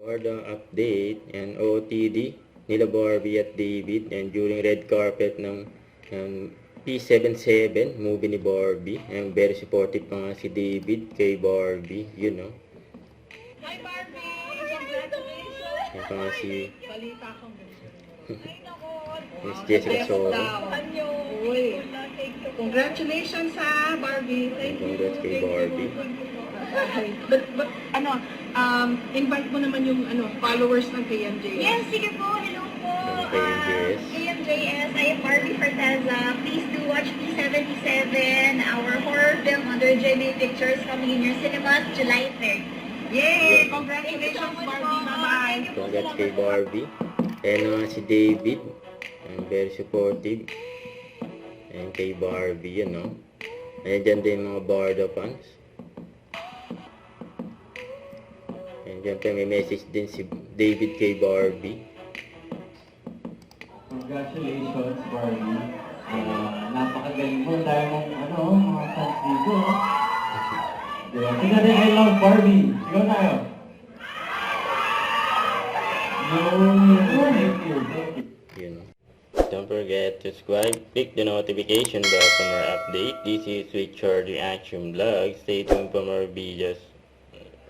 Bardang update and OOTD nila Barbie at David, and during red carpet ng P77 movie ni Barbie, and very supportive pa nga si David kay Barbie, you know. Hi Barbie! Congratulations! Yan pa nga si Balita ko. Ay nako! Miss Jessica Soho. Uy! Congratulations sa Barbie! Thank you! Congrats kay Barbie. But invite mo naman yung followers ng KMJS. Yes, sige po. Hello po. KMJS. KMJS. I am Barbie Forteza. Please do watch P77, our horror film under JB Pictures, coming in your cinemas July 3rd. Yay! Yeah. Congratulations, Barbie. Bye-bye. Congrats kay Barbie. And si David, and very supportive. And kay Barbie, you know. Ayan dyan din mga Barda fans. And dyan pa may message din si David kay Barbie. Congratulations, Barbie. Napakagaling mo. Dahil mong mga fans dito. Diba? Tingnan din, I love Barbie. Sigaw tayo. Thank you. You know. Don't forget to subscribe, click the notification bell for more update. This is Richard Reaction Vlog. Stay tuned for more videos.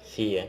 See ya.